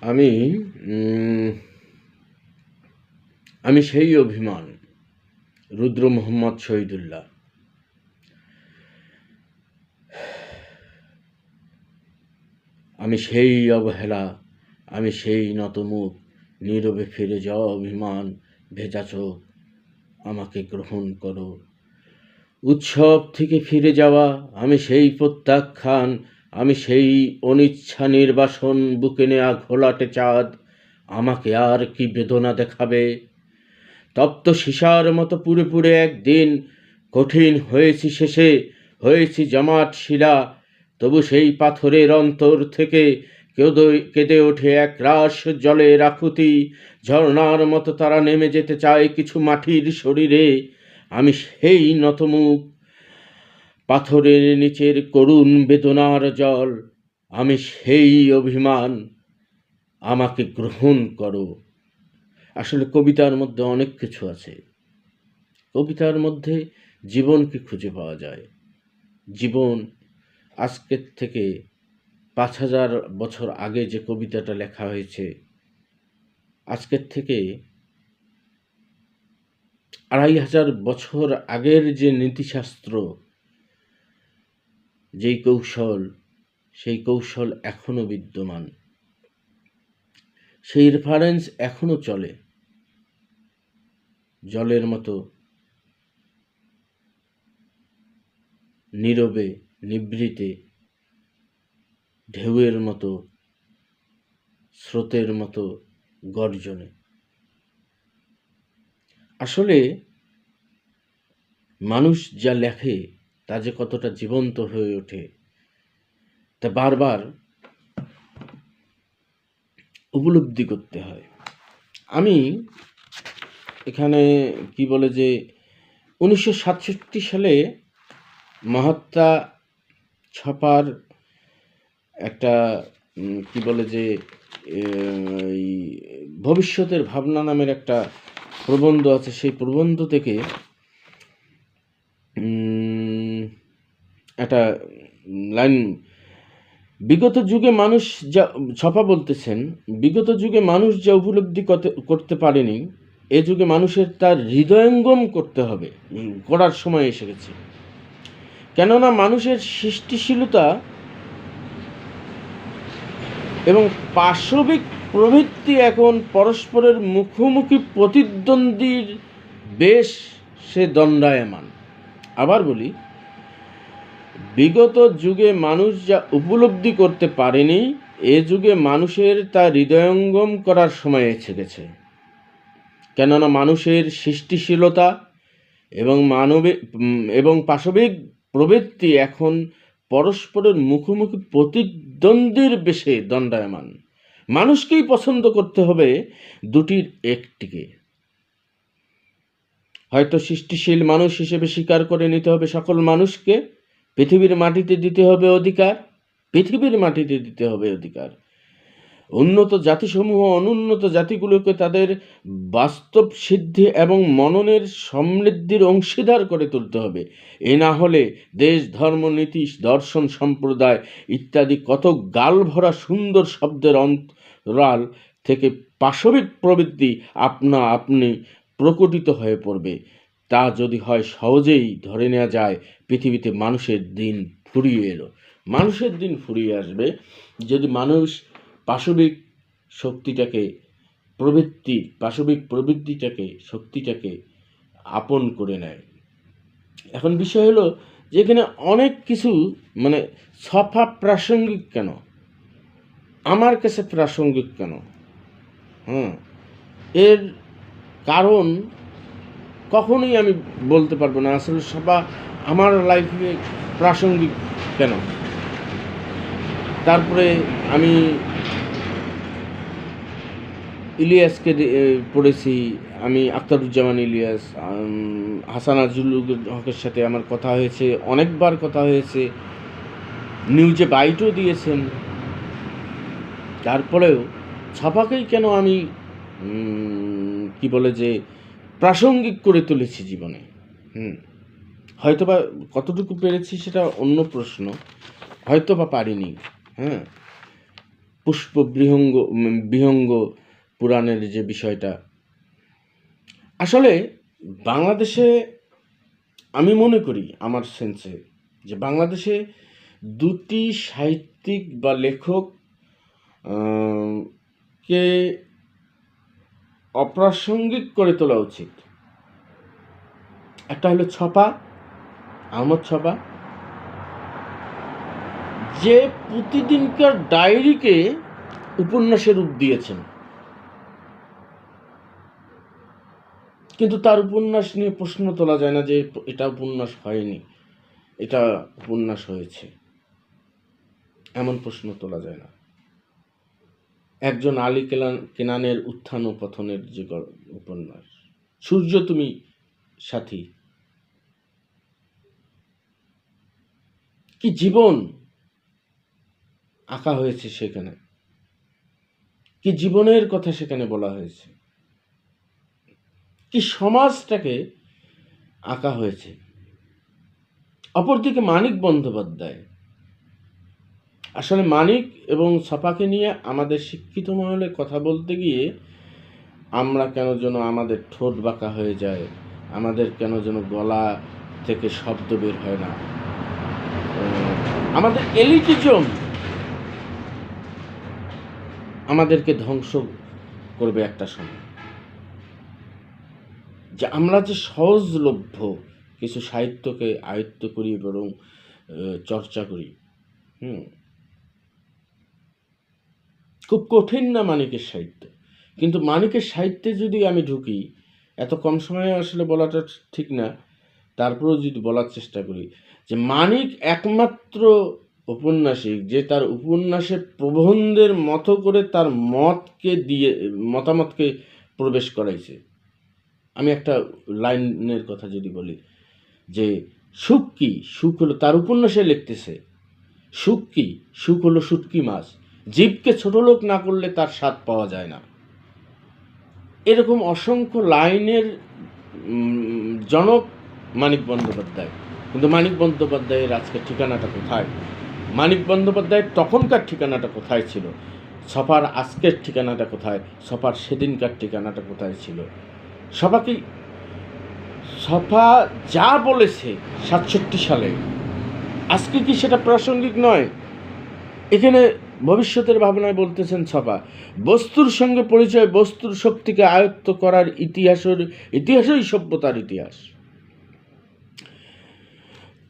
আমি আমি সেই অভিমান, রুদ্র মোহাম্মদ শহীদুল্লাহ। আমি সেই অবহেলা, আমি সেই নতমুখ, নীরবে ফিরে যাওয়া অভিমান, ভেজা চোখ, আমাকে গ্রহণ করো। উৎসব থেকে ফিরে যাওয়া, আমি সেই প্রত্যাখ্যান, আমি সেই অনিচ্ছা নির্বাসন, বুকে নেয়া ঘোলাটে চাঁদ, আমাকে আর কি বেদনা দেখাবে। তপ্ত সীসার মতো পুড়ে পুড়ে একদিন কঠিন হয়েছি শেষে, হয়েছি জমাট শিলা। তবু সেই পাথরের অন্তর থেকে কেঁদে ওঠে এক রাস জলের আকুতি। ঝর্ণার মতো তারা নেমে যেতে চায় কিছু মাটির শরীরে। আমি সেই নতমুখ, পাথরের নিচের করুণ বেদনার জল, আমি সেই অভিমান, আমাকে গ্রহণ করো। আসলে কবিতার মধ্যে অনেক কিছু আছে। কবিতার মধ্যে জীবনকে খুঁজে পাওয়া যায়। জীবন আজকের থেকে ৫,০০০ বছর আগে যে কবিতাটা লেখা হয়েছে, আজকের থেকে ২৫০০ বছর আগের যে নীতিশাস্ত্র, যেই কৌশল, সেই কৌশল এখনো বিদ্যমান, সেই রেফারেন্স এখনো চলে। জলের মতো নীরবে নিভৃতে, ঢেউয়ের মতো, স্রোতের মতো গর্জনে। আসলে মানুষ যা লেখে তা যে কতটা জীবন্ত হয়ে ওঠে, তা বারবার উপলব্ধি করতে হয়। আমি এখানে কি বলে যে 1967 সালে মহাত্মা ছাপার একটা কি বলে যে এই ভবিষ্যতের ভাবনা নামের একটা প্রবন্ধ আছে। সেই প্রবন্ধ থেকে একটা লাইন, বিগত যুগে মানুষ যা, ছপা বলতেছেন, বিগত যুগে মানুষ যা উপলব্ধি করতে পারেনি, এ যুগে মানুষের তার হৃদয়ঙ্গম করতে হবে, করার সময় এসে গেছে। কেননা মানুষের সৃষ্টিশীলতা এবং পাশবিক প্রবৃত্তি এখন পরস্পরের মুখোমুখি প্রতিদ্বন্দ্বীর বেশ সে দণ্ডায়মান। আবার বলি, বিগত যুগে মানুষ যা উপলব্ধি করতে পারেনি, এ যুগে মানুষের তা হৃদয়ঙ্গম করার সময় এসে গেছে। কেননা মানুষের সৃষ্টিশীলতা এবং পাশবিক প্রবৃত্তি এখন পরস্পরের মুখোমুখি প্রতিদ্বন্দ্বীর বেশে দণ্ডায়মান। মানুষকেই পছন্দ করতে হবে দুটির একটিকে। হয়তো সৃষ্টিশীল মানুষ হিসেবে স্বীকার করে নিতে হবে সকল মানুষকে, পৃথিবীর মাটিতে দিতে হবে অধিকার, পৃথিবীর মাটিতে দিতে হবে অধিকার। উন্নত জাতিসমূহ অনুন্নত জাতিগুলোকে তাদের বাস্তব সিদ্ধি এবং মননের সমৃদ্ধির অংশীদার করে তুলতে হবে। এ না হলে দেশ, ধর্ম, নীতি, দর্শন, সম্প্রদায় ইত্যাদি কত গালভরা সুন্দর শব্দের অন্তরাল থেকে পাশবিক প্রবৃত্তি আপনা আপনি প্রকটিত হয়ে পড়বে। তা যদি হয় সহজেই ধরে নেওয়া যায়, পৃথিবীতে মানুষের দিন ফুরিয়ে এলো। মানুষের দিন ফুরিয়ে আসবে যদি মানুষ পাশবিক প্রবৃত্তিটাকে, শক্তিটাকে আপন করে নেয়। এখন বিষয় হলো যে এখানে অনেক কিছু মানে ছফা প্রাসঙ্গিক কেন, আমার কাছে প্রাসঙ্গিক কেন, এর কারণ কখনোই আমি বলতে পারবো না আসলে ছফা আমার লাইফে প্রাসঙ্গিক কেন। তারপরে আমি ইলিয়াসকে পড়েছি, আমি আখতারুজ্জামান ইলিয়াস, হাসান আজিজুল হকের সাথে আমার কথা হয়েছে, অনেকবার কথা হয়েছে, নিউজে বাইটও দিয়েছেন। তারপরেও ছাপাকেই কেন আমি কি বলে যে প্রাসঙ্গিক করে তুলেছি জীবনে। হয়তোবা কতটুকু পেরেছি সেটা অন্য প্রশ্ন, হয়তো বা পারিনি। পুষ্প বিহঙ্গ পুরাণের যে বিষয়টা, আসলে বাংলাদেশে আমি মনে করি আমার সেন্সে যে বাংলাদেশে দুটি সাহিত্যিক বা লেখক কে অপ্রাসঙ্গিক করে তোলা উচিত। একটা হলো ছপা, আহমদ ছপা, যে প্রতিদিনকার ডায়েরিকে উপন্যাসের রূপ দিয়েছেন, কিন্তু তার উপন্যাস নিয়ে প্রশ্ন তোলা যায় না যে এটা উপন্যাস হয়নি, এটা উপন্যাস হয়েছে, এমন প্রশ্ন তোলা যায় না। একজন আলী কেনানের উত্থান ও পতনের যে উপন্যাস, সূর্য তুমি সাথী, কি জীবন আঁকা হয়েছে সেখানে, কি জীবনের কথা সেখানে বলা হয়েছে, কি সমাজটাকে আঁকা হয়েছে। অপরদিকে মানিক বন্দ্যোপাধ্যায়, আসলে মানিক এবং ছপাকে নিয়ে আমাদের শিক্ষিত মহলে কথা বলতে গিয়ে আমরা কেন যেন আমাদের ঠোঁট বাঁকা হয়ে যায়, আমাদের কেন যেন গলা থেকে শব্দ বের হয় না। আমাদের এলিটিজম আমাদেরকে ধ্বংস করবে একটা সময়, যে আমরা যে সহজলভ্য কিছু সাহিত্যকে আয়ত্ত করি বরং চর্চা করি। খুব কঠিন না মানিকের সাহিত্য, কিন্তু মানিকের সাহিত্যে যদি আমি ঢুকি, এত কম সময়ে আসলে বলাটা ঠিক না, তারপরেও যদি বলার চেষ্টা করি যে মানিক একমাত্র ঔপন্যাসিক যে তার উপন্যাসে প্রবন্ধের মতো করে তার মতামতকে প্রবেশ করাইছে। আমি একটা লাইনের কথা যদি বলি যে সুখ কি, সুখ হলো, তার উপন্যাসে লিখতেছে সুখ কি, সুখ হলো শুটকি মাছ, জীবকে ছোট লোক না করলে তার স্বাদ পাওয়া যায় না। এরকম অসংখ্য লাইনের জনক মানিক বন্দ্যোপাধ্যায়। কিন্তু মানিক বন্দ্যোপাধ্যায়ের আজকের ঠিকানাটা কোথায়? মানিক বন্দ্যোপাধ্যায়ের তখনকার ঠিকানাটা কোথায় ছিল? ছপার আজকের ঠিকানাটা কোথায়? ছপার সেদিনকার ঠিকানাটা কোথায় ছিল? ছপা যা বলেছে 67 সালে, আজকে কি সেটা প্রাসঙ্গিক নয়? এখানে ভবিষ্যতের ভাবনায় বলতেছেন ছপা, বস্তুর সঙ্গে পরিচয়, বস্তুর শক্তিকে আয়ত্ত করার ইতিহাসই সভ্যতার ইতিহাস।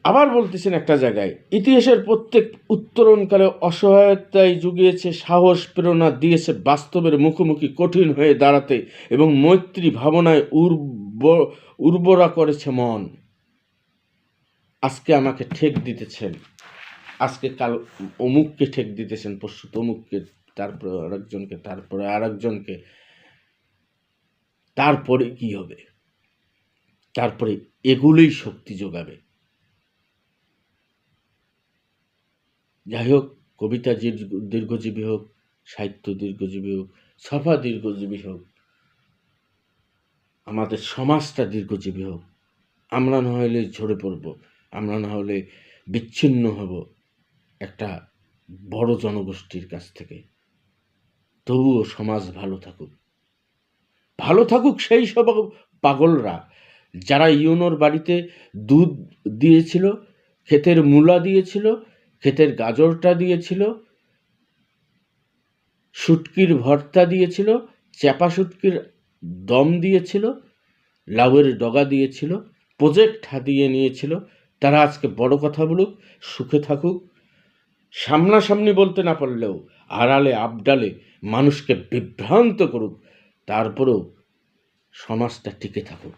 আবার বলতেছেন একটা জায়গায়, ইতিহাসের প্রত্যেক উত্তরণকালে অসহায়তায় জুগিয়েছে সাহস, প্রেরণা দিয়েছে বাস্তবের মুখোমুখি কঠিন হয়ে দাঁড়াতে এবং মৈত্রী ভাবনায় উর্বরা করেছে মন। আজকে আমাকে ঠেক দিতেছেন, আজকে কাল অমুককে ঠেক দিতেছেন, পরশু তমুককে, তারপরে আরেকজনকে, তারপরে আরেকজনকে, তারপরে কি হবে? তারপরে এগুলোই শক্তি যোগাবে। যাই হোক, কবিতা দীর্ঘজীবী হোক, সাহিত্য দীর্ঘজীবী হোক, ছপা দীর্ঘজীবী হোক, আমাদের সমাজটা দীর্ঘজীবী হোক। আমরা না হলে ঝরে পড়ব, আমরা না হলে বিচ্ছিন্ন হব একটা বড় জনগোষ্ঠীর কাছ থেকে। তবুও সমাজ ভালো থাকুক, ভালো থাকুক সেই সব পাগলরা যারা ইউনোর বাড়িতে দুধ দিয়েছিল, ক্ষেতের মূলা দিয়েছিল, ক্ষেতের গাজরটা দিয়েছিল, শুটকির ভর্তা দিয়েছিল, চ্যাপা শুটকির দম দিয়েছিল, লাউয়ের ডগা দিয়েছিল, প্রজেক্ট হাতিয়ে নিয়েছিল। তারা আজকে বড় কথা বলুক, সুখে থাকুক, সামনাসামনি বলতে না পারলেও আড়ালে আবডালে মানুষকে বিভ্রান্ত করুক, তারপরেও সমাজটা টিকে থাকুক।